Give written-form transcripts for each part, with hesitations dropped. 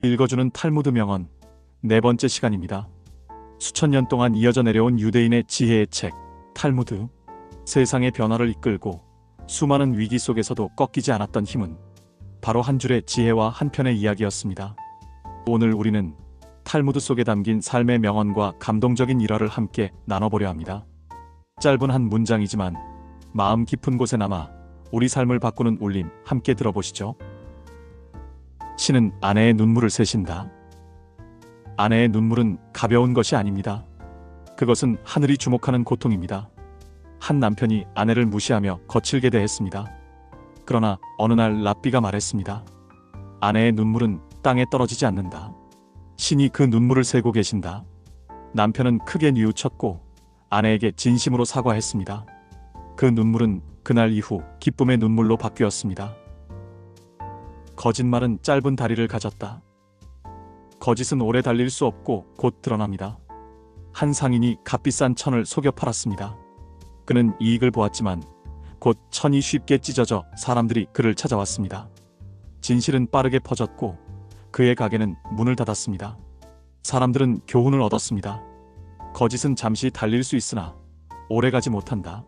읽어주는 탈무드 명언 네 번째 시간입니다. 수천 년 동안 이어져 내려온 유대인의 지혜의 책 탈무드. 세상의 변화를 이끌고 수많은 위기 속에서도 꺾이지 않았던 힘은 바로 한 줄의 지혜와 한 편의 이야기였습니다. 오늘 우리는 탈무드 속에 담긴 삶의 명언과 감동적인 일화를 함께 나눠보려 합니다. 짧은 한 문장이지만 마음 깊은 곳에 남아 우리 삶을 바꾸는 울림 함께 들어보시죠. 신은 아내의 눈물을 세신다. 아내의 눈물은 가벼운 것이 아닙니다. 그것은 하늘이 주목하는 고통입니다. 한 남편이 아내를 무시하며 거칠게 대했습니다. 그러나 어느 날 랍비가 말했습니다. 아내의 눈물은 땅에 떨어지지 않는다. 신이 그 눈물을 세고 계신다. 남편은 크게 뉘우쳤고 아내에게 진심으로 사과했습니다. 그 눈물은 그날 이후 기쁨의 눈물로 바뀌었습니다. 거짓말은 짧은 다리를 가졌다. 거짓은 오래 달릴 수 없고 곧 드러납니다. 한 상인이 값비싼 천을 속여 팔았습니다. 그는 이익을 보았지만 곧 천이 쉽게 찢어져 사람들이 그를 찾아왔습니다. 진실은 빠르게 퍼졌고 그의 가게는 문을 닫았습니다. 사람들은 교훈을 얻었습니다. 거짓은 잠시 달릴 수 있으나 오래가지 못한다.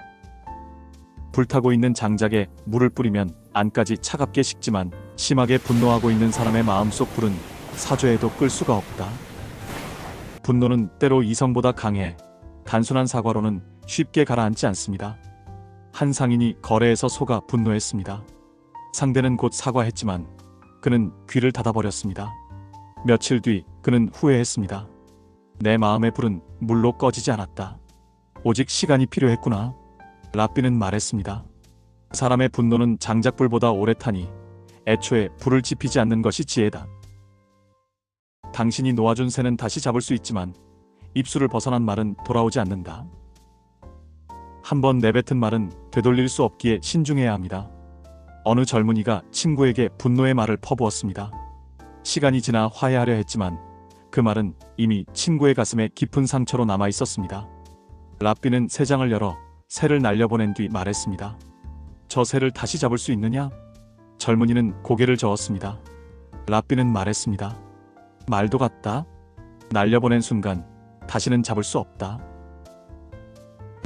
불타고 있는 장작에 물을 뿌리면 안까지 차갑게 식지만 심하게 분노하고 있는 사람의 마음속 불은 사죄해도 끌 수가 없다. 분노는 때로 이성보다 강해 단순한 사과로는 쉽게 가라앉지 않습니다. 한 상인이 거래에서 속아 분노했습니다. 상대는 곧 사과했지만 그는 귀를 닫아버렸습니다. 며칠 뒤 그는 후회했습니다. 내 마음의 불은 물로 꺼지지 않았다. 오직 시간이 필요했구나. 랍비는 말했습니다. 사람의 분노는 장작불보다 오래 타니 애초에 불을 지피지 않는 것이 지혜다. 당신이 놓아준 새는 다시 잡을 수 있지만 입술을 벗어난 말은 돌아오지 않는다. 한번 내뱉은 말은 되돌릴 수 없기에 신중해야 합니다. 어느 젊은이가 친구에게 분노의 말을 퍼부었습니다. 시간이 지나 화해하려 했지만 그 말은 이미 친구의 가슴에 깊은 상처로 남아 있었습니다. 랍비는 새 장을 열어 새를 날려보낸 뒤 말했습니다. 저 새를 다시 잡을 수 있느냐? 젊은이는 고개를 저었습니다. 랍비는 말했습니다. 말도 같다. 날려보낸 순간 다시는 잡을 수 없다.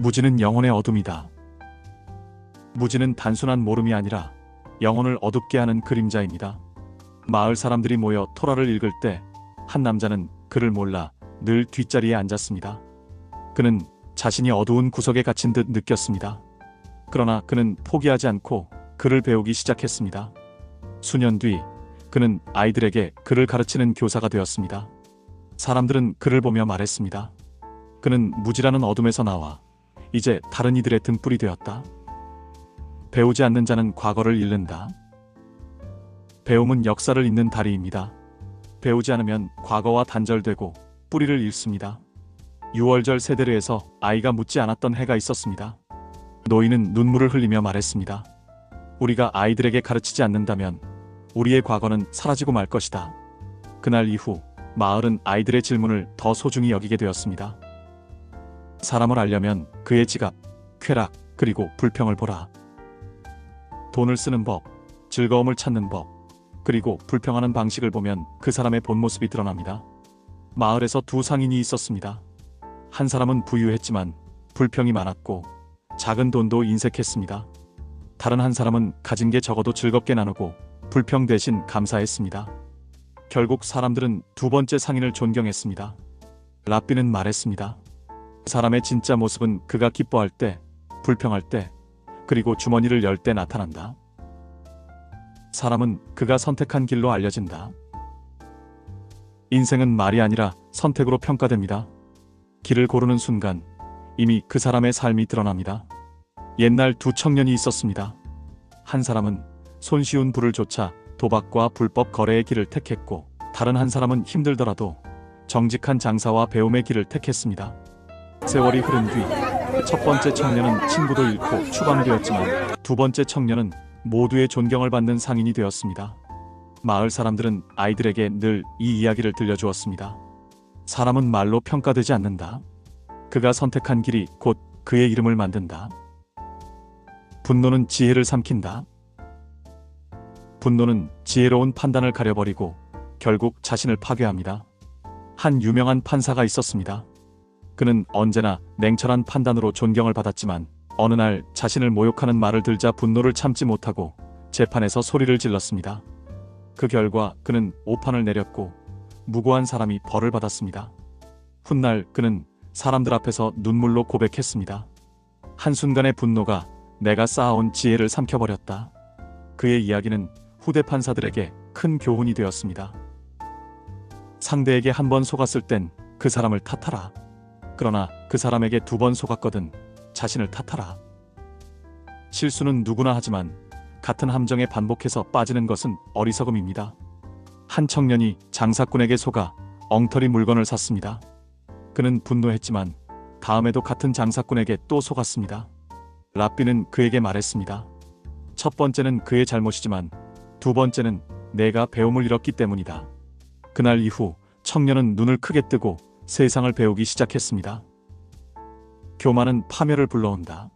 무지는 영혼의 어둠이다. 무지는 단순한 모름이 아니라 영혼을 어둡게 하는 그림자입니다. 마을 사람들이 모여 토라를 읽을 때 한 남자는 그를 몰라 늘 뒷자리에 앉았습니다. 그는 자신이 어두운 구석에 갇힌 듯 느꼈습니다. 그러나 그는 포기하지 않고 글을 배우기 시작했습니다. 수년 뒤 그는 아이들에게 글을 가르치는 교사가 되었습니다. 사람들은 그를 보며 말했습니다. 그는 무지라는 어둠에서 나와 이제 다른 이들의 등불이 되었다. 배우지 않는 자는 과거를 잃는다. 배움은 역사를 잇는 다리입니다. 배우지 않으면 과거와 단절되고 뿌리를 잃습니다. 6월절 세데르에서 아이가 묻지 않았던 해가 있었습니다. 노인은 눈물을 흘리며 말했습니다. 우리가 아이들에게 가르치지 않는다면 우리의 과거는 사라지고 말 것이다. 그날 이후 마을은 아이들의 질문을 더 소중히 여기게 되었습니다. 사람을 알려면 그의 지갑, 쾌락, 그리고 불평을 보라. 돈을 쓰는 법, 즐거움을 찾는 법, 그리고 불평하는 방식을 보면 그 사람의 본 모습이 드러납니다. 마을에서 두 상인이 있었습니다. 한 사람은 부유했지만 불평이 많았고 작은 돈도 인색했습니다. 다른 한 사람은 가진 게 적어도 즐겁게 나누고 불평 대신 감사했습니다. 결국 사람들은 두 번째 상인을 존경했습니다. 랍비는 말했습니다. 사람의 진짜 모습은 그가 기뻐할 때, 불평할 때, 그리고 주머니를 열 때 나타난다. 사람은 그가 선택한 길로 알려진다. 인생은 말이 아니라 선택으로 평가됩니다. 길을 고르는 순간 이미 그 사람의 삶이 드러납니다. 옛날 두 청년이 있었습니다. 한 사람은 손쉬운 부를 쫓아 도박과 불법 거래의 길을 택했고 다른 한 사람은 힘들더라도 정직한 장사와 배움의 길을 택했습니다. 세월이 흐른 뒤 첫 번째 청년은 친구도 잃고 추방되었지만 두 번째 청년은 모두의 존경을 받는 상인이 되었습니다. 마을 사람들은 아이들에게 늘 이 이야기를 들려주었습니다. 사람은 말로 평가되지 않는다. 그가 선택한 길이 곧 그의 이름을 만든다. 분노는 지혜를 삼킨다. 분노는 지혜로운 판단을 가려버리고 결국 자신을 파괴합니다. 한 유명한 판사가 있었습니다. 그는 언제나 냉철한 판단으로 존경을 받았지만 어느 날 자신을 모욕하는 말을 들자 분노를 참지 못하고 재판에서 소리를 질렀습니다. 그 결과 그는 오판을 내렸고 무고한 사람이 벌을 받았습니다. 훗날 그는 사람들 앞에서 눈물로 고백했습니다. 한순간의 분노가 내가 쌓아온 지혜를 삼켜버렸다. 그의 이야기는 후대 판사들에게 큰 교훈이 되었습니다. 상대에게 한 번 속았을 땐 그 사람을 탓하라. 그러나 그 사람에게 2번 속았거든 자신을 탓하라. 실수는 누구나 하지만 같은 함정에 반복해서 빠지는 것은 어리석음입니다. 한 청년이 장사꾼에게 속아 엉터리 물건을 샀습니다. 그는 분노했지만 다음에도 같은 장사꾼에게 또 속았습니다. 랍비는 그에게 말했습니다. 첫 번째는 그의 잘못이지만 2번째는 내가 배움을 잃었기 때문이다. 그날 이후 청년은 눈을 크게 뜨고 세상을 배우기 시작했습니다. 교만은 파멸을 불러온다.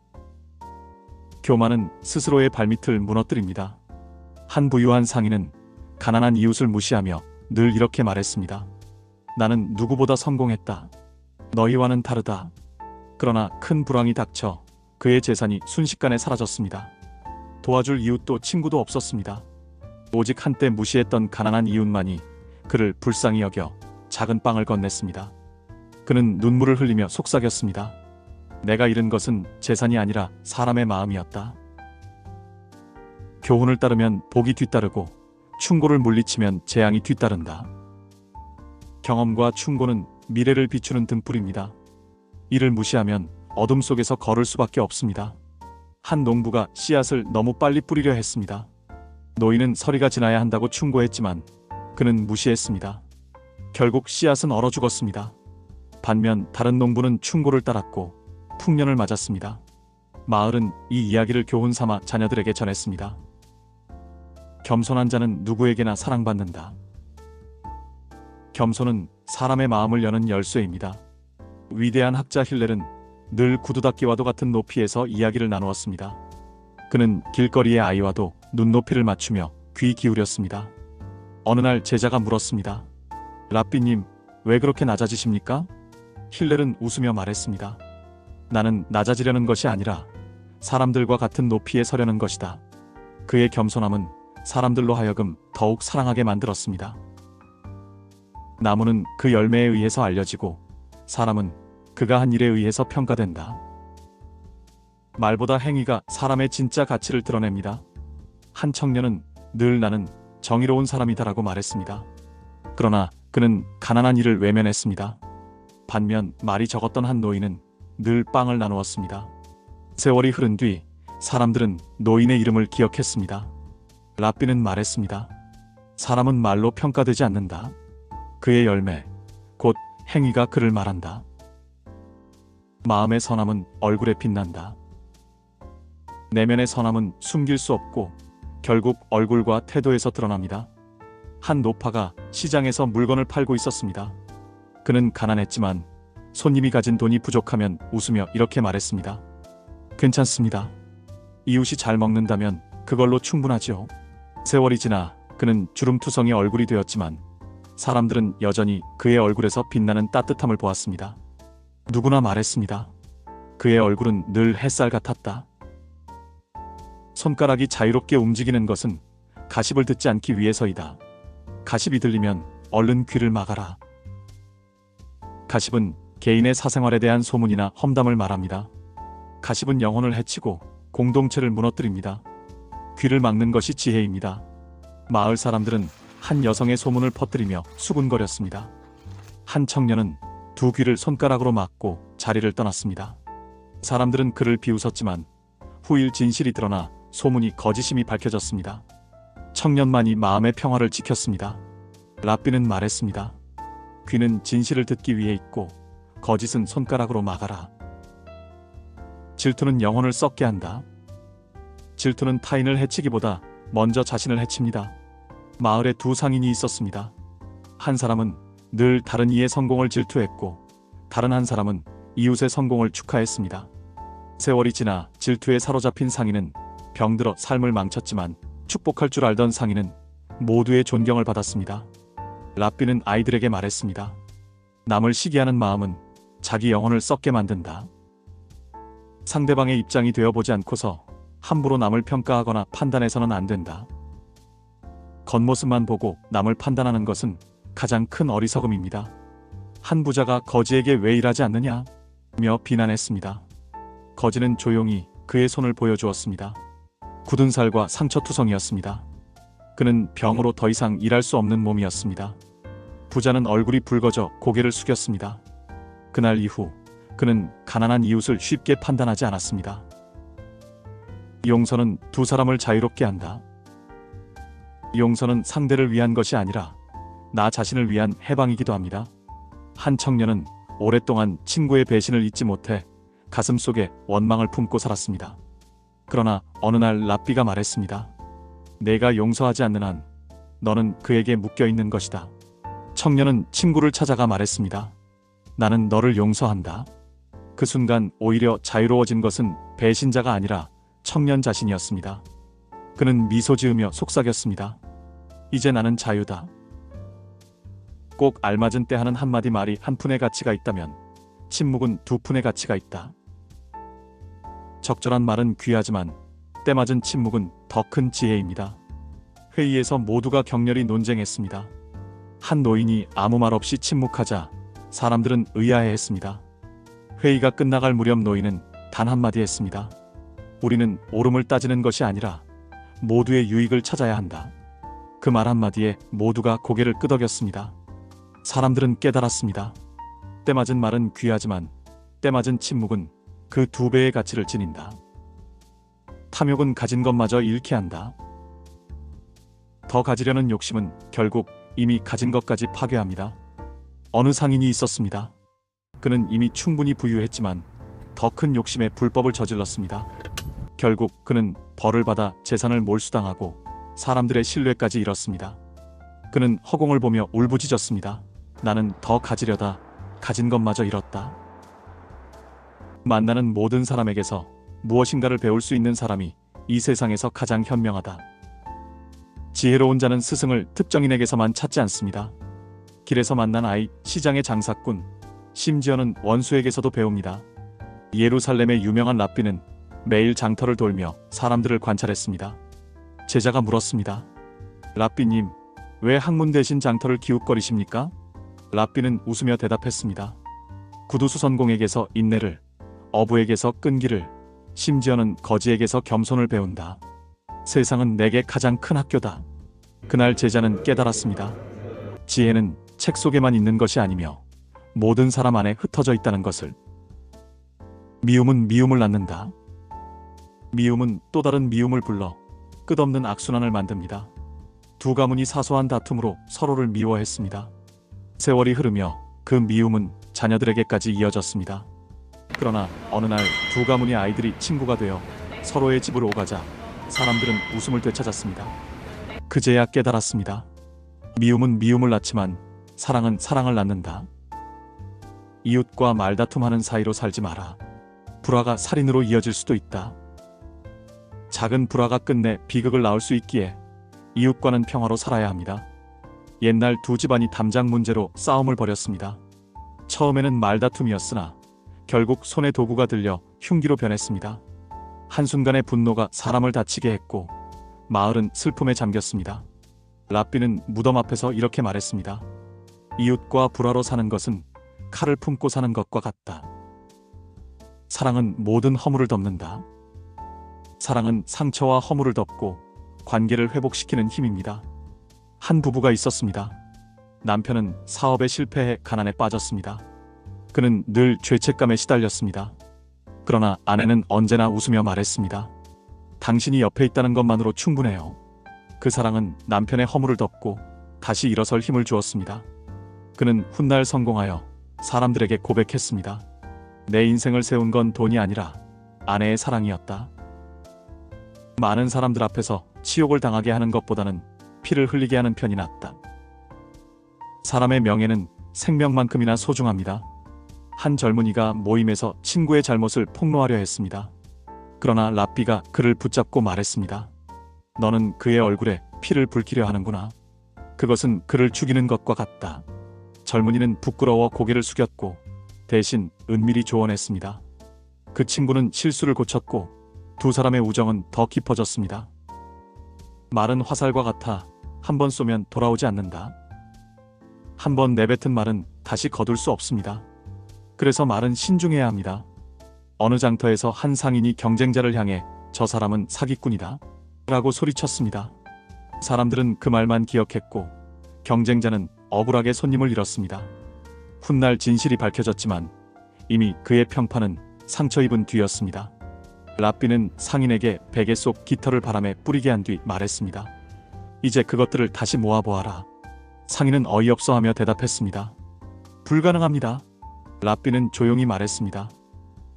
교만은 스스로의 발밑을 무너뜨립니다. 한 부유한 상인은 가난한 이웃을 무시하며 늘 이렇게 말했습니다. 나는 누구보다 성공했다. 너희와는 다르다. 그러나 큰 불황이 닥쳐 그의 재산이 순식간에 사라졌습니다. 도와줄 이웃도 친구도 없었습니다. 오직 한때 무시했던 가난한 이웃만이 그를 불쌍히 여겨 작은 빵을 건넸습니다. 그는 눈물을 흘리며 속삭였습니다. 내가 잃은 것은 재산이 아니라 사람의 마음이었다. 교훈을 따르면 복이 뒤따르고 충고를 물리치면 재앙이 뒤따른다. 경험과 충고는 미래를 비추는 등불입니다. 이를 무시하면 어둠 속에서 걸을 수밖에 없습니다. 한 농부가 씨앗을 너무 빨리 뿌리려 했습니다. 노인은 서리가 지나야 한다고 충고했지만 그는 무시했습니다. 결국 씨앗은 얼어 죽었습니다. 반면 다른 농부는 충고를 따랐고 풍년을 맞았습니다. 마을은 이 이야기를 교훈 삼아 자녀들에게 전했습니다. 겸손한 자는 누구에게나 사랑받는다. 겸손은 사람의 마음을 여는 열쇠입니다. 위대한 학자 힐렐은 늘 구두 닦기와도 같은 높이에서 이야기를 나누었습니다. 그는 길거리의 아이와도 눈높이를 맞추며 귀 기울였습니다. 어느 날 제자가 물었습니다. 랍비님, 왜 그렇게 낮아지십니까? 힐렐은 웃으며 말했습니다. 나는 낮아지려는 것이 아니라 사람들과 같은 높이에 서려는 것이다. 그의 겸손함은 사람들로 하여금 더욱 사랑하게 만들었습니다. 나무는 그 열매에 의해서 알려지고 사람은 그가 한 일에 의해서 평가된다. 말보다 행위가 사람의 진짜 가치를 드러냅니다. 한 청년은 늘 나는 정의로운 사람이다라고 말했습니다. 그러나 그는 가난한 이를 외면했습니다. 반면 말이 적었던 한 노인은 늘 빵을 나누었습니다. 세월이 흐른 뒤 사람들은 노인의 이름을 기억했습니다. 랍비는 말했습니다. 사람은 말로 평가되지 않는다. 그의 열매, 곧 행위가 그를 말한다. 마음의 선함은 얼굴에 빛난다. 내면의 선함은 숨길 수 없고 결국 얼굴과 태도에서 드러납니다. 한 노파가 시장에서 물건을 팔고 있었습니다. 그는 가난했지만 손님이 가진 돈이 부족하면 웃으며 이렇게 말했습니다. 괜찮습니다. 이웃이 잘 먹는다면 그걸로 충분하지요. 세월이 지나 그는 주름투성이 얼굴이 되었지만 사람들은 여전히 그의 얼굴에서 빛나는 따뜻함을 보았습니다. 누구나 말했습니다. 그의 얼굴은 늘 햇살 같았다. 손가락이 자유롭게 움직이는 것은 가십을 듣지 않기 위해서이다. 가십이 들리면 얼른 귀를 막아라. 가십은 개인의 사생활에 대한 소문이나 험담을 말합니다. 가십은 영혼을 해치고 공동체를 무너뜨립니다. 귀를 막는 것이 지혜입니다. 마을 사람들은 한 여성의 소문을 퍼뜨리며 수군거렸습니다. 한 청년은 2 귀를 손가락으로 막고 자리를 떠났습니다. 사람들은 그를 비웃었지만 후일 진실이 드러나 소문이 거짓임이 밝혀졌습니다. 청년만이 마음의 평화를 지켰습니다. 랍비는 말했습니다. 귀는 진실을 듣기 위해 있고 거짓은 손가락으로 막아라. 질투는 영혼을 썩게 한다. 질투는 타인을 해치기보다 먼저 자신을 해칩니다. 마을에 2 상인이 있었습니다. 한 사람은 늘 다른 이의 성공을 질투했고 다른 한 사람은 이웃의 성공을 축하했습니다. 세월이 지나 질투에 사로잡힌 상인은 병들어 삶을 망쳤지만 축복할 줄 알던 상인은 모두의 존경을 받았습니다. 랍비는 아이들에게 말했습니다. 남을 시기하는 마음은 자기 영혼을 썩게 만든다. 상대방의 입장이 되어보지 않고서 함부로 남을 평가하거나 판단해서는 안 된다. 겉모습만 보고 남을 판단하는 것은 가장 큰 어리석음입니다. 한 부자가 거지에게 왜 일하지 않느냐? 며 비난했습니다. 거지는 조용히 그의 손을 보여주었습니다. 굳은 살과 상처투성이었습니다. 그는 병으로 더 이상 일할 수 없는 몸이었습니다. 부자는 얼굴이 붉어져 고개를 숙였습니다. 그날 이후 그는 가난한 이웃을 쉽게 판단하지 않았습니다. 용서는 두 사람을 자유롭게 한다. 용서는 상대를 위한 것이 아니라 나 자신을 위한 해방이기도 합니다. 한 청년은 오랫동안 친구의 배신을 잊지 못해 가슴속에 원망을 품고 살았습니다. 그러나 어느 날 랍비가 말했습니다. 내가 용서하지 않는 한 너는 그에게 묶여있는 것이다. 청년은 친구를 찾아가 말했습니다. 나는 너를 용서한다. 그 순간 오히려 자유로워진 것은 배신자가 아니라 청년 자신이었습니다. 그는 미소 지으며 속삭였습니다. 이제 나는 자유다. 꼭 알맞은 때 하는 한마디 말이 한 푼의 가치가 있다면 침묵은 두 푼의 가치가 있다. 적절한 말은 귀하지만 때맞은 침묵은 더 큰 지혜입니다. 회의에서 모두가 격렬히 논쟁했습니다. 한 노인이 아무 말 없이 침묵하자 사람들은 의아해했습니다. 회의가 끝나갈 무렵 노인은 단 한마디 했습니다. 우리는 옳음을 따지는 것이 아니라 모두의 유익을 찾아야 한다. 그 말 한마디에 모두가 고개를 끄덕였습니다. 사람들은 깨달았습니다. 때맞은 말은 귀하지만 때맞은 침묵은 그 두 배의 가치를 지닌다. 탐욕은 가진 것마저 잃게 한다. 더 가지려는 욕심은 결국 이미 가진 것까지 파괴합니다. 어느 상인이 있었습니다. 그는 이미 충분히 부유했지만 더 큰 욕심에 불법을 저질렀습니다. 결국 그는 벌을 받아 재산을 몰수당하고 사람들의 신뢰까지 잃었습니다. 그는 허공을 보며 울부짖었습니다. 나는 더 가지려다 가진 것마저 잃었다. 만나는 모든 사람에게서 무엇인가를 배울 수 있는 사람이 이 세상에서 가장 현명하다. 지혜로운 자는 스승을 특정인에게서만 찾지 않습니다. 길에서 만난 아이, 시장의 장사꾼, 심지어는 원수에게서도 배웁니다. 예루살렘의 유명한 랍비는 매일 장터를 돌며 사람들을 관찰했습니다. 제자가 물었습니다. 랍비님, 왜 학문 대신 장터를 기웃거리십니까? 랍비는 웃으며 대답했습니다. 구두수선공에게서 인내를, 어부에게서 끈기를, 심지어는 거지에게서 겸손을 배운다. 세상은 내게 가장 큰 학교다. 그날 제자는 깨달았습니다. 지혜는 책 속에만 있는 것이 아니며 모든 사람 안에 흩어져 있다는 것을. 미움은 미움을 낳는다. 미움은 또 다른 미움을 불러 끝없는 악순환을 만듭니다. 두 가문이 사소한 다툼으로 서로를 미워했습니다. 세월이 흐르며 그 미움은 자녀들에게까지 이어졌습니다. 그러나 어느 날 두 가문의 아이들이 친구가 되어 서로의 집으로 오가자 사람들은 웃음을 되찾았습니다. 그제야 깨달았습니다. 미움은 미움을 낳지만 사랑은 사랑을 낳는다. 이웃과 말다툼하는 사이로 살지 마라. 불화가 살인으로 이어질 수도 있다. 작은 불화가 끝내 비극을 낳을 수 있기에 이웃과는 평화로 살아야 합니다. 옛날 두 집안이 담장 문제로 싸움을 벌였습니다. 처음에는 말다툼이었으나 결국 손에 도구가 들려 흉기로 변했습니다. 한순간의 분노가 사람을 다치게 했고 마을은 슬픔에 잠겼습니다. 랍비는 무덤 앞에서 이렇게 말했습니다. 이웃과 불화로 사는 것은 칼을 품고 사는 것과 같다. 사랑은 모든 허물을 덮는다. 사랑은 상처와 허물을 덮고 관계를 회복시키는 힘입니다. 한 부부가 있었습니다. 남편은 사업에 실패해 가난에 빠졌습니다. 그는 늘 죄책감에 시달렸습니다. 그러나 아내는 언제나 웃으며 말했습니다. 당신이 옆에 있다는 것만으로 충분해요. 그 사랑은 남편의 허물을 덮고 다시 일어설 힘을 주었습니다. 그는 훗날 성공하여 사람들에게 고백했습니다. 내 인생을 세운 건 돈이 아니라 아내의 사랑이었다. 많은 사람들 앞에서 치욕을 당하게 하는 것보다는 피를 흘리게 하는 편이 낫다. 사람의 명예는 생명만큼이나 소중합니다. 한 젊은이가 모임에서 친구의 잘못을 폭로하려 했습니다. 그러나 랍비가 그를 붙잡고 말했습니다. 너는 그의 얼굴에 피를 붉히려 하는구나. 그것은 그를 죽이는 것과 같다. 젊은이는 부끄러워 고개를 숙였고 대신 은밀히 조언했습니다. 그 친구는 실수를 고쳤고 두 사람의 우정은 더 깊어졌습니다. 말은 화살과 같아 한 번 쏘면 돌아오지 않는다. 한 번 내뱉은 말은 다시 거둘 수 없습니다. 그래서 말은 신중해야 합니다. 어느 장터에서 한 상인이 경쟁자를 향해 저 사람은 사기꾼이다 라고 소리쳤습니다. 사람들은 그 말만 기억했고 경쟁자는 억울하게 손님을 잃었습니다. 훗날 진실이 밝혀졌지만 이미 그의 평판은 상처 입은 뒤였습니다. 랍비는 상인에게 베개 속 깃털을 바람에 뿌리게 한 뒤 말했습니다. 이제 그것들을 다시 모아보아라. 상인은 어이없어하며 대답했습니다. 불가능합니다. 랍비는 조용히 말했습니다.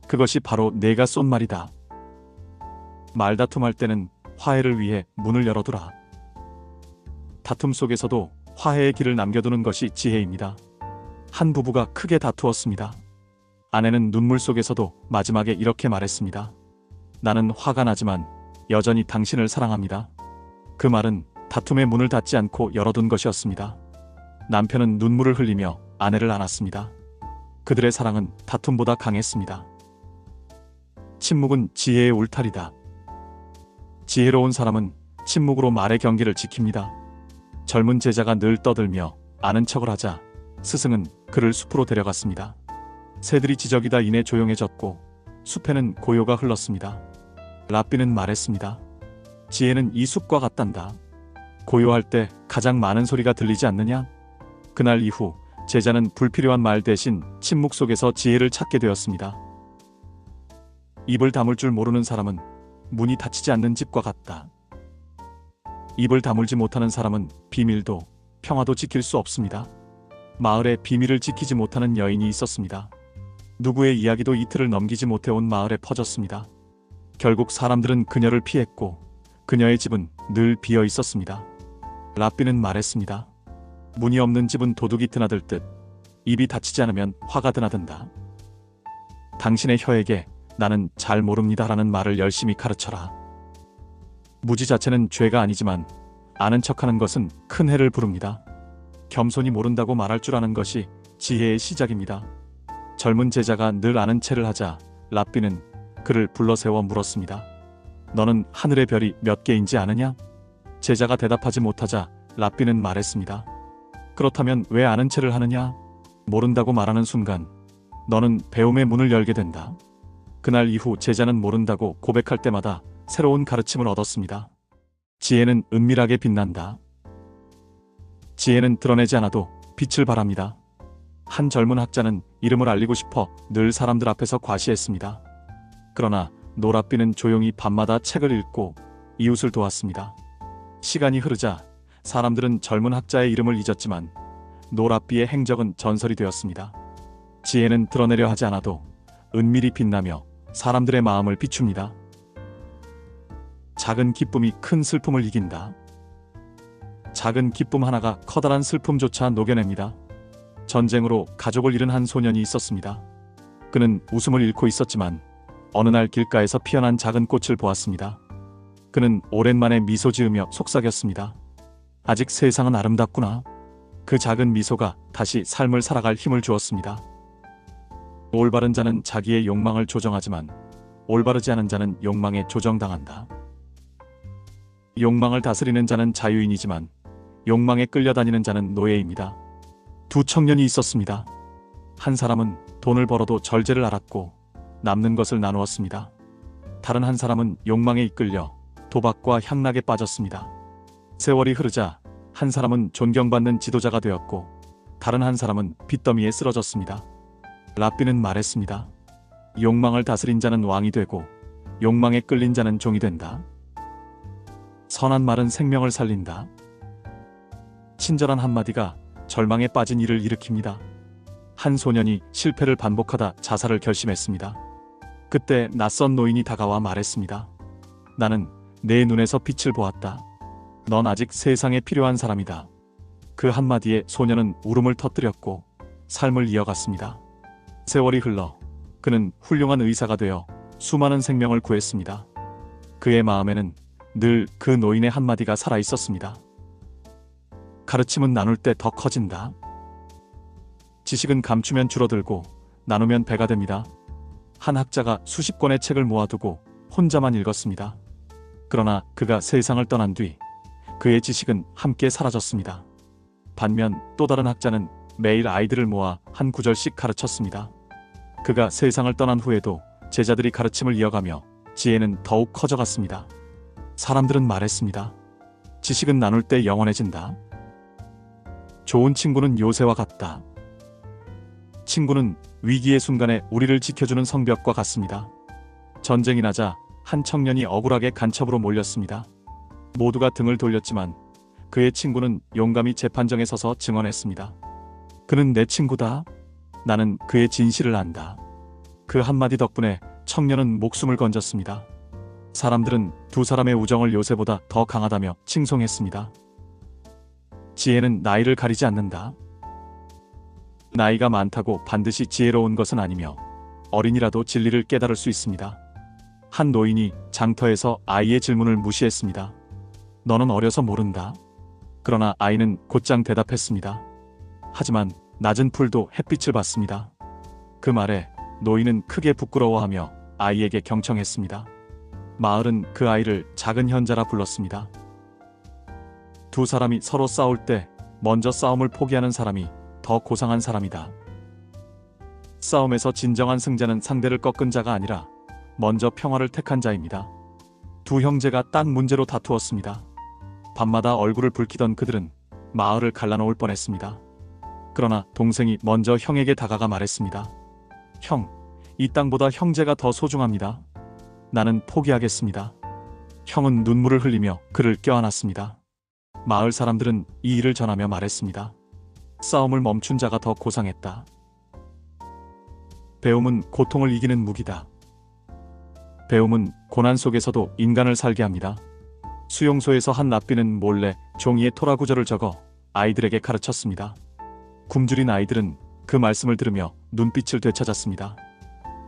그것이 바로 내가 쏜 말이다. 말다툼할 때는 화해를 위해 문을 열어두라. 다툼 속에서도 화해의 길을 남겨두는 것이 지혜입니다. 한 부부가 크게 다투었습니다. 아내는 눈물 속에서도 마지막에 이렇게 말했습니다. 나는 화가 나지만 여전히 당신을 사랑합니다. 그 말은 다툼의 문을 닫지 않고 열어둔 것이었습니다. 남편은 눈물을 흘리며 아내를 안았습니다. 그들의 사랑은 다툼보다 강했습니다. 침묵은 지혜의 울타리다. 지혜로운 사람은 침묵으로 말의 경계를 지킵니다. 젊은 제자가 늘 떠들며 아는 척을 하자 스승은 그를 숲으로 데려갔습니다. 새들이 지저귀다 이내 조용해졌고 숲에는 고요가 흘렀습니다. 랍비는 말했습니다. 지혜는 이 숲과 같단다. 고요할 때 가장 많은 소리가 들리지 않느냐? 그날 이후 제자는 불필요한 말 대신 침묵 속에서 지혜를 찾게 되었습니다. 입을 다물 줄 모르는 사람은 문이 닫히지 않는 집과 같다. 입을 다물지 못하는 사람은 비밀도 평화도 지킬 수 없습니다. 마을에 비밀을 지키지 못하는 여인이 있었습니다. 누구의 이야기도 이틀을 넘기지 못해온 마을에 퍼졌습니다. 결국 사람들은 그녀를 피했고 그녀의 집은 늘 비어 있었습니다. 랍비는 말했습니다. 문이 없는 집은 도둑이 드나들 듯 입이 닫히지 않으면 화가 드나든다. 당신의 혀에게 나는 잘 모릅니다라는 말을 열심히 가르쳐라. 무지 자체는 죄가 아니지만 아는 척하는 것은 큰 해를 부릅니다. 겸손히 모른다고 말할 줄 아는 것이 지혜의 시작입니다. 젊은 제자가 늘 아는 체를 하자 랍비는 그를 불러세워 물었습니다. 너는 하늘의 별이 몇 개인지 아느냐? 제자가 대답하지 못하자 랍비는 말했습니다. 그렇다면 왜 아는 체를 하느냐? 모른다고 말하는 순간 너는 배움의 문을 열게 된다. 그날 이후 제자는 모른다고 고백할 때마다 새로운 가르침을 얻었습니다. 지혜는 은밀하게 빛난다. 지혜는 드러내지 않아도 빛을 발합니다. 한 젊은 학자는 이름을 알리고 싶어 늘 사람들 앞에서 과시했습니다. 그러나 노랍비는 조용히 밤마다 책을 읽고 이웃을 도왔습니다. 시간이 흐르자 사람들은 젊은 학자의 이름을 잊었지만 노랍비의 행적은 전설이 되었습니다. 지혜는 드러내려 하지 않아도 은밀히 빛나며 사람들의 마음을 비춥니다. 작은 기쁨이 큰 슬픔을 이긴다. 작은 기쁨 하나가 커다란 슬픔조차 녹여냅니다. 전쟁으로 가족을 잃은 한 소년이 있었습니다. 그는 웃음을 잃고 있었지만 어느 날 길가에서 피어난 작은 꽃을 보았습니다. 그는 오랜만에 미소 지으며 속삭였습니다. 아직 세상은 아름답구나. 그 작은 미소가 다시 삶을 살아갈 힘을 주었습니다. 올바른 자는 자기의 욕망을 조정하지만 올바르지 않은 자는 욕망에 조정당한다. 욕망을 다스리는 자는 자유인이지만 욕망에 끌려다니는 자는 노예입니다. 두 청년이 있었습니다. 한 사람은 돈을 벌어도 절제를 알았고 남는 것을 나누었습니다. 다른 한 사람은 욕망에 이끌려 도박과 향락에 빠졌습니다. 세월이 흐르자 한 사람은 존경받는 지도자가 되었고 다른 한 사람은 빚더미에 쓰러졌습니다. 랍비는 말했습니다. 욕망을 다스린 자는 왕이 되고 욕망에 끌린 자는 종이 된다. 선한 말은 생명을 살린다. 친절한 한마디가 절망에 빠진 이를 일으킵니다. 한 소년이 실패를 반복하다 자살을 결심했습니다. 그때 낯선 노인이 다가와 말했습니다. 나는 내 눈에서 빛을 보았다. 넌 아직 세상에 필요한 사람이다. 그 한마디에 소년은 울음을 터뜨렸고 삶을 이어갔습니다. 세월이 흘러 그는 훌륭한 의사가 되어 수많은 생명을 구했습니다. 그의 마음에는 늘 그 노인의 한마디가 살아있었습니다. 가르침은 나눌 때 더 커진다. 지식은 감추면 줄어들고 나누면 배가 됩니다. 한 학자가 수십 권의 책을 모아두고 혼자만 읽었습니다. 그러나 그가 세상을 떠난 뒤 그의 지식은 함께 사라졌습니다. 반면 또 다른 학자는 매일 아이들을 모아 한 구절씩 가르쳤습니다. 그가 세상을 떠난 후에도 제자들이 가르침을 이어가며 지혜는 더욱 커져갔습니다. 사람들은 말했습니다. 지식은 나눌 때 영원해진다. 좋은 친구는 요새와 같다. 친구는 위기의 순간에 우리를 지켜주는 성벽과 같습니다. 전쟁이 나자 한 청년이 억울하게 간첩으로 몰렸습니다. 모두가 등을 돌렸지만 그의 친구는 용감히 재판정에 서서 증언했습니다. 그는 내 친구다. 나는 그의 진실을 안다. 그 한마디 덕분에 청년은 목숨을 건졌습니다. 사람들은 두 사람의 우정을 요새보다 더 강하다며 칭송했습니다. 지혜는 나이를 가리지 않는다. 나이가 많다고 반드시 지혜로운 것은 아니며 어린이라도 진리를 깨달을 수 있습니다. 한 노인이 장터에서 아이의 질문을 무시했습니다. 너는 어려서 모른다. 그러나 아이는 곧장 대답했습니다. 하지만 낮은 풀도 햇빛을 받습니다. 그 말에 노인은 크게 부끄러워하며 아이에게 경청했습니다. 마을은 그 아이를 작은 현자라 불렀습니다. 두 사람이 서로 싸울 때 먼저 싸움을 포기하는 사람이 더 고상한 사람이다. 싸움에서 진정한 승자는 상대를 꺾은 자가 아니라 먼저 평화를 택한 자입니다. 두 형제가 딱 문제로 다투었습니다. 밤마다 얼굴을 붉히던 그들은 마을을 갈라놓을 뻔했습니다. 그러나 동생이 먼저 형에게 다가가 말했습니다. 형, 이 땅보다 형제가 더 소중합니다. 나는 포기하겠습니다. 형은 눈물을 흘리며 그를 껴안았습니다. 마을 사람들은 이 일을 전하며 말했습니다. 싸움을 멈춘 자가 더 고상했다. 배움은 고통을 이기는 무기다. 배움은 고난 속에서도 인간을 살게 합니다. 수용소에서 한 랍비는 몰래 종이에 토라 구절을 적어 아이들에게 가르쳤습니다. 굶주린 아이들은 그 말씀을 들으며 눈빛을 되찾았습니다.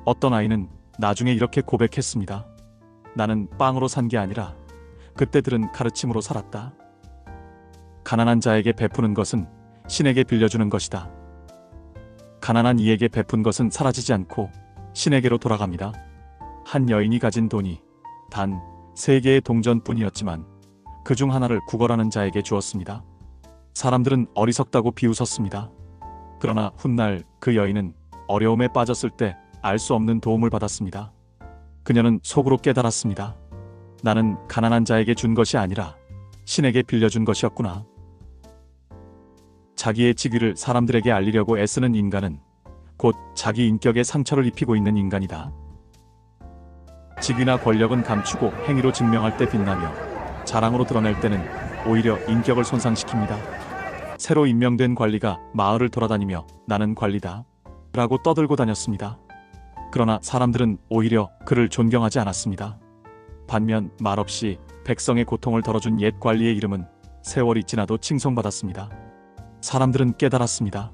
어떤 아이는 나중에 이렇게 고백했습니다. 나는 빵으로 산 게 아니라 그때들은 가르침으로 살았다. 가난한 자에게 베푸는 것은 신에게 빌려주는 것이다. 가난한 이에게 베푼 것은 사라지지 않고 신에게로 돌아갑니다. 한 여인이 가진 돈이 단 3개의 동전뿐이었지만 그 중 하나를 구걸하는 자에게 주었습니다. 사람들은 어리석다고 비웃었습니다. 그러나 훗날 그 여인은 어려움에 빠졌을 때 알 수 없는 도움을 받았습니다. 그녀는 속으로 깨달았습니다. 나는 가난한 자에게 준 것이 아니라 신에게 빌려준 것이었구나. 자기의 직위를 사람들에게 알리려고 애쓰는 인간은 곧 자기 인격에 상처를 입히고 있는 인간이다. 직위나 권력은 감추고 행위로 증명할 때 빛나며 자랑으로 드러낼 때는 오히려 인격을 손상시킵니다. 새로 임명된 관리가 마을을 돌아다니며 나는 관리다 라고 떠들고 다녔습니다. 그러나 사람들은 오히려 그를 존경하지 않았습니다. 반면 말없이 백성의 고통을 덜어준 옛 관리의 이름은 세월이 지나도 칭송받았습니다. 사람들은 깨달았습니다.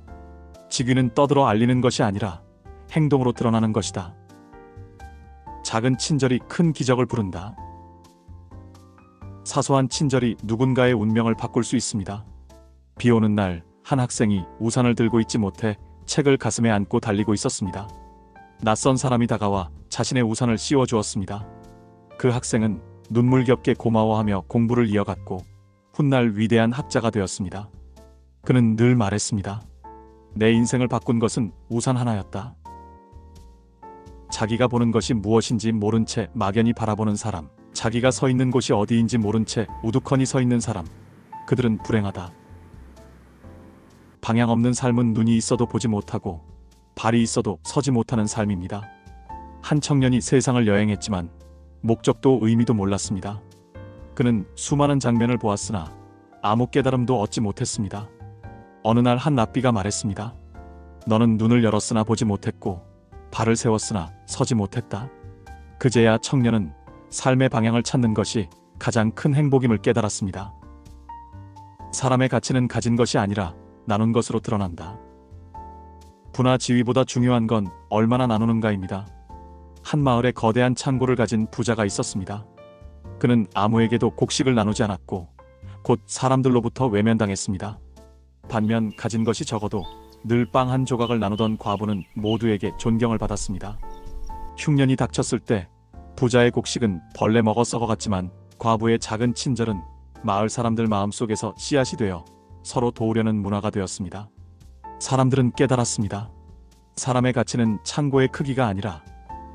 직위는 떠들어 알리는 것이 아니라 행동으로 드러나는 것이다. 작은 친절이 큰 기적을 부른다. 사소한 친절이 누군가의 운명을 바꿀 수 있습니다. 비 오는 날 한 학생이 우산을 들고 있지 못해 책을 가슴에 안고 달리고 있었습니다. 낯선 사람이 다가와 자신의 우산을 씌워주었습니다. 그 학생은 눈물겹게 고마워하며 공부를 이어갔고 훗날 위대한 학자가 되었습니다. 그는 늘 말했습니다. 내 인생을 바꾼 것은 우산 하나였다. 자기가 보는 것이 무엇인지 모른 채 막연히 바라보는 사람, 자기가 서 있는 곳이 어디인지 모른 채 우두커니 서 있는 사람, 그들은 불행하다. 방향 없는 삶은 눈이 있어도 보지 못하고 발이 있어도 서지 못하는 삶입니다. 한 청년이 세상을 여행했지만 목적도 의미도 몰랐습니다. 그는 수많은 장면을 보았으나 아무 깨달음도 얻지 못했습니다. 어느 날 한 랍비가 말했습니다. 너는 눈을 열었으나 보지 못했고 발을 세웠으나 서지 못했다. 그제야 청년은 삶의 방향을 찾는 것이 가장 큰 행복임을 깨달았습니다. 사람의 가치는 가진 것이 아니라 나눈 것으로 드러난다. 부나 지위보다 중요한 건 얼마나 나누는가입니다. 한 마을에 거대한 창고를 가진 부자가 있었습니다. 그는 아무에게도 곡식을 나누지 않았고 곧 사람들로부터 외면당했습니다. 반면 가진 것이 적어도 늘 빵 한 조각을 나누던 과부는 모두에게 존경을 받았습니다. 흉년이 닥쳤을 때 부자의 곡식은 벌레 먹어 썩어갔지만 과부의 작은 친절은 마을 사람들 마음속에서 씨앗이 되어 서로 도우려는 문화가 되었습니다. 사람들은 깨달았습니다. 사람의 가치는 창고의 크기가 아니라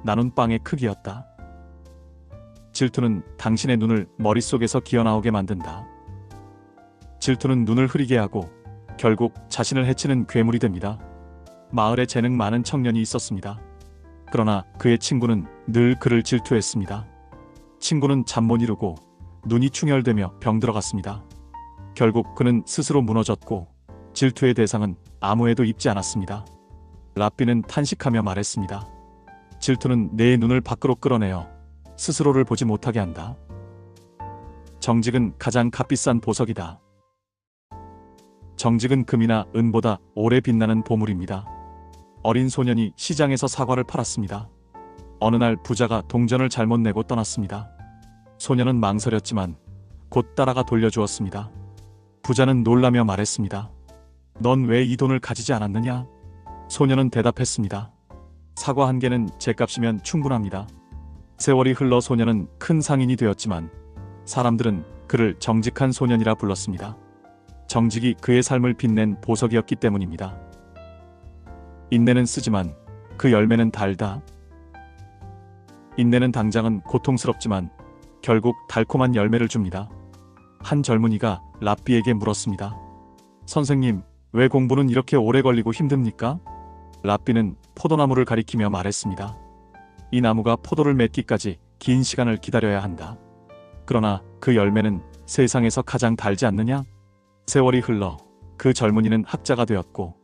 나눈 빵의 크기였다. 질투는 당신의 눈을 머릿속에서 기어나오게 만든다. 질투는 눈을 흐리게 하고 결국 자신을 해치는 괴물이 됩니다. 마을에 재능 많은 청년이 있었습니다. 그러나 그의 친구는 늘 그를 질투했습니다. 친구는 잠 못 이루고 눈이 충혈되며 병들어갔습니다. 결국 그는 스스로 무너졌고 질투의 대상은 아무에도 입지 않았습니다. 랍비는 탄식하며 말했습니다. 질투는 내 눈을 밖으로 끌어내어 스스로를 보지 못하게 한다. 정직은 가장 값비싼 보석이다. 정직은 금이나 은보다 오래 빛나는 보물입니다. 어린 소년이 시장에서 사과를 팔았습니다. 어느 날 부자가 동전을 잘못 내고 떠났습니다. 소년은 망설였지만 곧 따라가 돌려주었습니다. 부자는 놀라며 말했습니다. 넌 왜 이 돈을 가지지 않았느냐? 소년은 대답했습니다. 사과 한 개는 제값이면 충분합니다. 세월이 흘러 소년은 큰 상인이 되었지만 사람들은 그를 정직한 소년이라 불렀습니다. 정직이 그의 삶을 빛낸 보석이었기 때문입니다. 인내는 쓰지만 그 열매는 달다. 인내는 당장은 고통스럽지만 결국 달콤한 열매를 줍니다. 한 젊은이가 랍비에게 물었습니다. 선생님, 왜 공부는 이렇게 오래 걸리고 힘듭니까? 랍비는 포도나무를 가리키며 말했습니다. 이 나무가 포도를 맺기까지 긴 시간을 기다려야 한다. 그러나 그 열매는 세상에서 가장 달지 않느냐? 세월이 흘러 그 젊은이는 학자가 되었고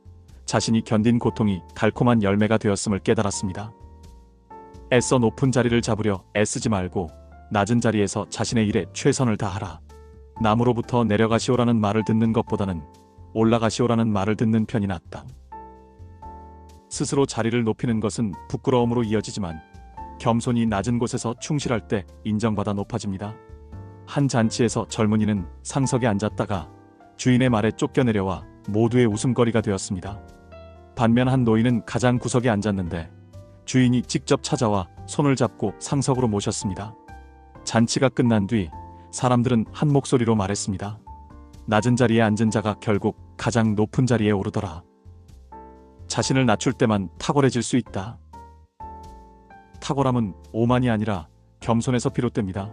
자신이 견딘 고통이 달콤한 열매가 되었음을 깨달았습니다. 애써 높은 자리를 잡으려 애쓰지 말고 낮은 자리에서 자신의 일에 최선을 다하라. 나무로부터 내려가시오라는 말을 듣는 것보다는 올라가시오라는 말을 듣는 편이 낫다. 스스로 자리를 높이는 것은 부끄러움으로 이어지지만 겸손히 낮은 곳에서 충실할 때 인정받아 높아집니다. 한 잔치에서 젊은이는 상석에 앉았다가 주인의 말에 쫓겨내려와 모두의 웃음거리가 되었습니다. 반면 한 노인은 가장 구석에 앉았는데 주인이 직접 찾아와 손을 잡고 상석으로 모셨습니다. 잔치가 끝난 뒤 사람들은 한 목소리로 말했습니다. 낮은 자리에 앉은 자가 결국 가장 높은 자리에 오르더라. 자신을 낮출 때만 탁월해질 수 있다. 탁월함은 오만이 아니라 겸손에서 비롯됩니다.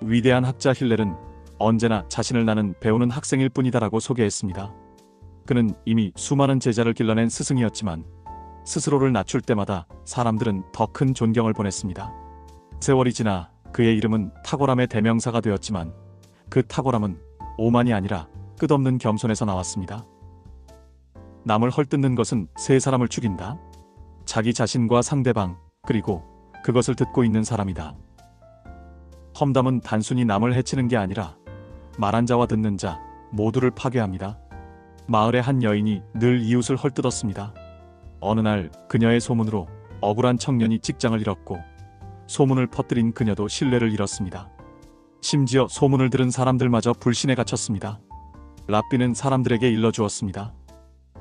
위대한 학자 힐렐은 언제나 자신을 나는 배우는 학생일 뿐이다라고 소개했습니다. 그는 이미 수많은 제자를 길러낸 스승이었지만 스스로를 낮출 때마다 사람들은 더 큰 존경을 보냈습니다. 세월이 지나 그의 이름은 탁월함의 대명사가 되었지만 그 탁월함은 오만이 아니라 끝없는 겸손에서 나왔습니다. 남을 헐뜯는 것은 세 사람을 죽인다. 자기 자신과 상대방, 그리고 그것을 듣고 있는 사람이다. 험담은 단순히 남을 해치는 게 아니라 말한 자와 듣는 자 모두를 파괴합니다. 마을의 한 여인이 늘 이웃을 헐뜯었습니다. 어느 날 그녀의 소문으로 억울한 청년이 직장을 잃었고 소문을 퍼뜨린 그녀도 신뢰를 잃었습니다. 심지어 소문을 들은 사람들마저 불신에 갇혔습니다. 랍비는 사람들에게 일러주었습니다.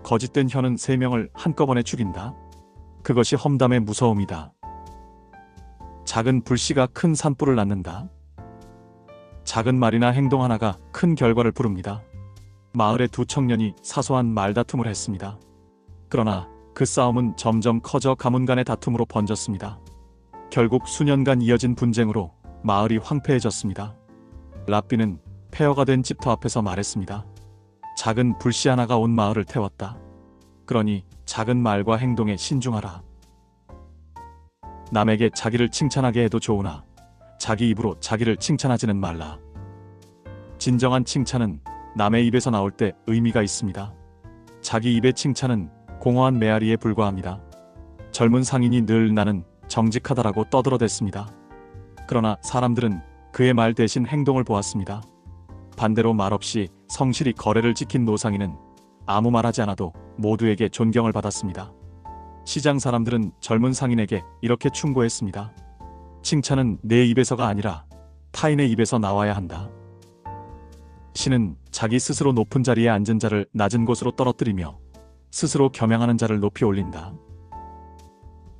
거짓된 혀는 3명을 한꺼번에 죽인다. 그것이 험담의 무서움이다. 작은 불씨가 큰 산불을 낳는다. 작은 말이나 행동 하나가 큰 결과를 부릅니다. 마을의 두 청년이 사소한 말다툼을 했습니다. 그러나 그 싸움은 점점 커져 가문 간의 다툼으로 번졌습니다. 결국 수년간 이어진 분쟁으로 마을이 황폐해졌습니다. 랍비는 폐허가 된 집터 앞에서 말했습니다. 작은 불씨 하나가 온 마을을 태웠다. 그러니 작은 말과 행동에 신중하라. 남에게 자기를 칭찬하게 해도 좋으나 자기 입으로 자기를 칭찬하지는 말라. 진정한 칭찬은 남의 입에서 나올 때 의미가 있습니다. 자기 입의 칭찬은 공허한 메아리에 불과합니다. 젊은 상인이 늘 나는 정직하다라고 떠들어댔습니다. 그러나 사람들은 그의 말 대신 행동을 보았습니다. 반대로 말없이 성실히 거래를 지킨 노상인은 아무 말하지 않아도 모두에게 존경을 받았습니다. 시장 사람들은 젊은 상인에게 이렇게 충고했습니다. 칭찬은 내 입에서가 아니라 타인의 입에서 나와야 한다. 신은 자기 스스로 높은 자리에 앉은 자를 낮은 곳으로 떨어뜨리며 스스로 겸양하는 자를 높이 올린다.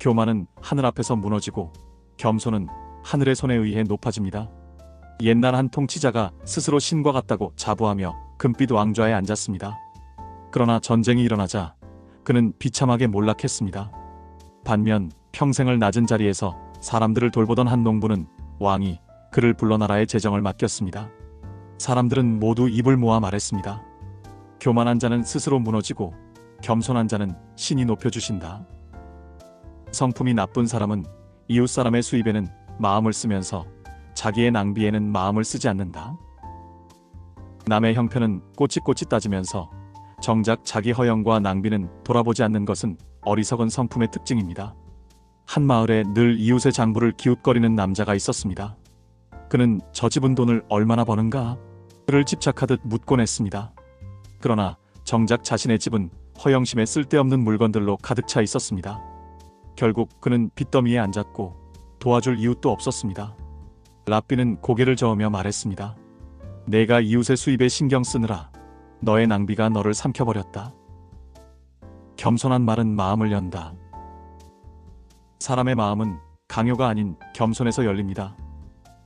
교만은 하늘 앞에서 무너지고 겸손은 하늘의 손에 의해 높아집니다. 옛날 한 통치자가 스스로 신과 같다고 자부하며 금빛 왕좌에 앉았습니다. 그러나 전쟁이 일어나자 그는 비참하게 몰락했습니다. 반면 평생을 낮은 자리에서 사람들을 돌보던 한 농부는 왕이 그를 불러 나라의 재정을 맡겼습니다. 사람들은 모두 입을 모아 말했습니다. 교만한 자는 스스로 무너지고 겸손한 자는 신이 높여주신다. 성품이 나쁜 사람은 이웃 사람의 수입에는 마음을 쓰면서 자기의 낭비에는 마음을 쓰지 않는다. 남의 형편은 꼬치꼬치 따지면서 정작 자기 허영과 낭비는 돌아보지 않는 것은 어리석은 성품의 특징입니다. 한 마을에 늘 이웃의 장부를 기웃거리는 남자가 있었습니다. 그는 저 집은 돈을 얼마나 버는가? 그를 집착하듯 묻곤 했습니다. 그러나 정작 자신의 집은 허영심에 쓸데없는 물건들로 가득 차 있었습니다. 결국 그는 빚더미에 앉았고 도와줄 이웃도 없었습니다. 랍비는 고개를 저으며 말했습니다. 내가 이웃의 수입에 신경 쓰느라 너의 낭비가 너를 삼켜버렸다. 겸손한 말은 마음을 연다. 사람의 마음은 강요가 아닌 겸손에서 열립니다.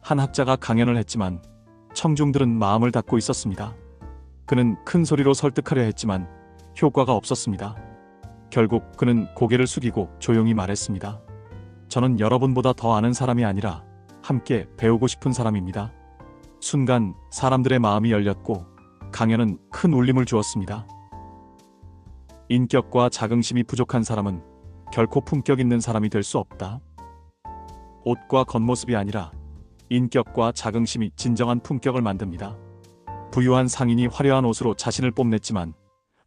한 학자가 강연을 했지만 청중들은 마음을 닫고 있었습니다. 그는 큰 소리로 설득하려 했지만 효과가 없었습니다. 결국 그는 고개를 숙이고 조용히 말했습니다. 저는 여러분보다 더 아는 사람이 아니라 함께 배우고 싶은 사람입니다. 순간 사람들의 마음이 열렸고 강연은 큰 울림을 주었습니다. 인격과 자긍심이 부족한 사람은 결코 품격 있는 사람이 될 수 없다. 옷과 겉모습이 아니라 인격과 자긍심이 진정한 품격을 만듭니다. 부유한 상인이 화려한 옷으로 자신을 뽐냈지만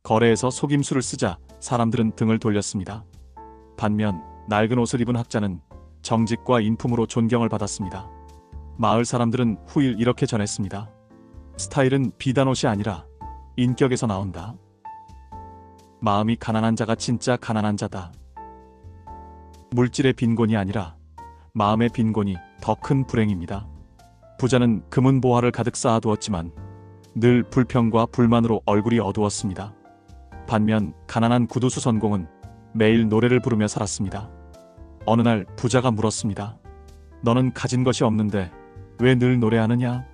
거래에서 속임수를 쓰자 사람들은 등을 돌렸습니다. 반면 낡은 옷을 입은 학자는 정직과 인품으로 존경을 받았습니다. 마을 사람들은 후일 이렇게 전했습니다. 스타일은 비단 옷이 아니라 인격에서 나온다. 마음이 가난한 자가 진짜 가난한 자다. 물질의 빈곤이 아니라 마음의 빈곤이 더 큰 불행입니다. 부자는 금은 보화를 가득 쌓아두었지만 늘 불평과 불만으로 얼굴이 어두웠습니다. 반면 가난한 구두수선공은 매일 노래를 부르며 살았습니다. 어느 날 부자가 물었습니다. 너는 가진 것이 없는데 왜 늘 노래하느냐?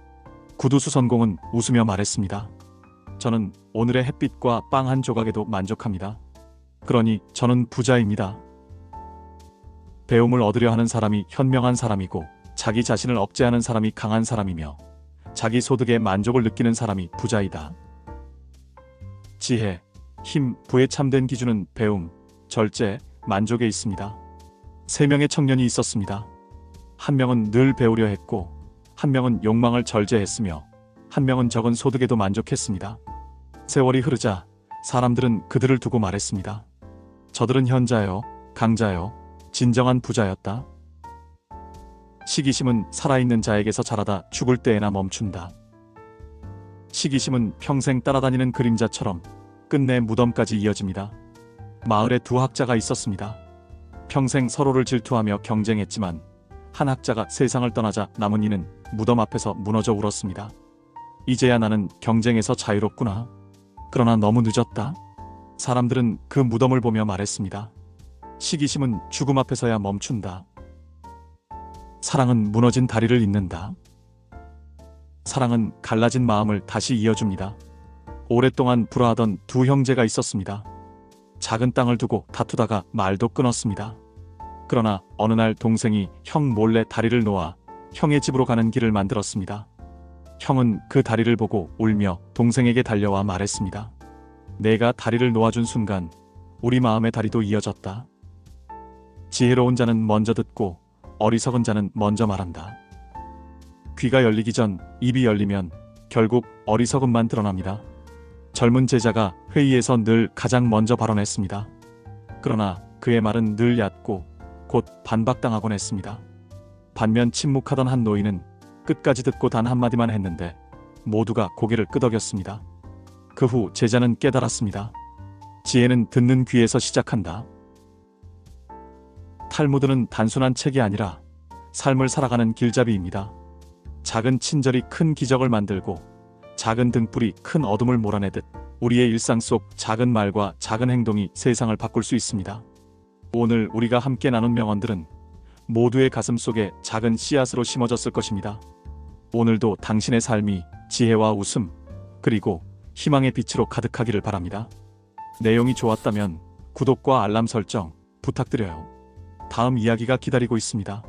구두수선공은 웃으며 말했습니다. 저는 오늘의 햇빛과 빵 한 조각에도 만족합니다. 그러니 저는 부자입니다. 배움을 얻으려 하는 사람이 현명한 사람이고 자기 자신을 억제하는 사람이 강한 사람이며 자기 소득에 만족을 느끼는 사람이 부자이다. 지혜, 힘, 부의 참된 기준은 배움, 절제, 만족에 있습니다. 3명의 청년이 있었습니다. 한 명은 늘 배우려 했고 한 명은 욕망을 절제했으며 한 명은 적은 소득에도 만족했습니다. 세월이 흐르자 사람들은 그들을 두고 말했습니다. 저들은 현자요, 강자요, 진정한 부자였다. 시기심은 살아있는 자에게서 자라다 죽을 때에나 멈춘다. 시기심은 평생 따라다니는 그림자처럼 끝내 무덤까지 이어집니다. 마을에 두 학자가 있었습니다. 평생 서로를 질투하며 경쟁했지만 한 학자가 세상을 떠나자 남은 이는 무덤 앞에서 무너져 울었습니다. 이제야 나는 경쟁에서 자유롭구나. 그러나 너무 늦었다. 사람들은 그 무덤을 보며 말했습니다. 시기심은 죽음 앞에서야 멈춘다. 사랑은 무너진 다리를 잇는다. 사랑은 갈라진 마음을 다시 이어줍니다. 오랫동안 불화하던 두 형제가 있었습니다. 작은 땅을 두고 다투다가 말도 끊었습니다. 그러나 어느 날 동생이 형 몰래 다리를 놓아 형의 집으로 가는 길을 만들었습니다. 형은 그 다리를 보고 울며 동생에게 달려와 말했습니다. 내가 다리를 놓아준 순간 우리 마음의 다리도 이어졌다. 지혜로운 자는 먼저 듣고 어리석은 자는 먼저 말한다. 귀가 열리기 전 입이 열리면 결국 어리석음만 드러납니다. 젊은 제자가 회의에서 늘 가장 먼저 발언했습니다. 그러나 그의 말은 늘 얕고 곧 반박당하곤 했습니다. 반면 침묵하던 한 노인은 끝까지 듣고 단 한마디만 했는데 모두가 고개를 끄덕였습니다. 그 후 제자는 깨달았습니다. 지혜는 듣는 귀에서 시작한다. 탈무드는 단순한 책이 아니라 삶을 살아가는 길잡이입니다. 작은 친절이 큰 기적을 만들고 작은 등불이 큰 어둠을 몰아내듯 우리의 일상 속 작은 말과 작은 행동이 세상을 바꿀 수 있습니다. 오늘 우리가 함께 나눈 명언들은 모두의 가슴 속에 작은 씨앗으로 심어졌을 것입니다. 오늘도 당신의 삶이 지혜와 웃음, 그리고 희망의 빛으로 가득하기를 바랍니다. 내용이 좋았다면 구독과 알람 설정 부탁드려요. 다음 이야기가 기다리고 있습니다.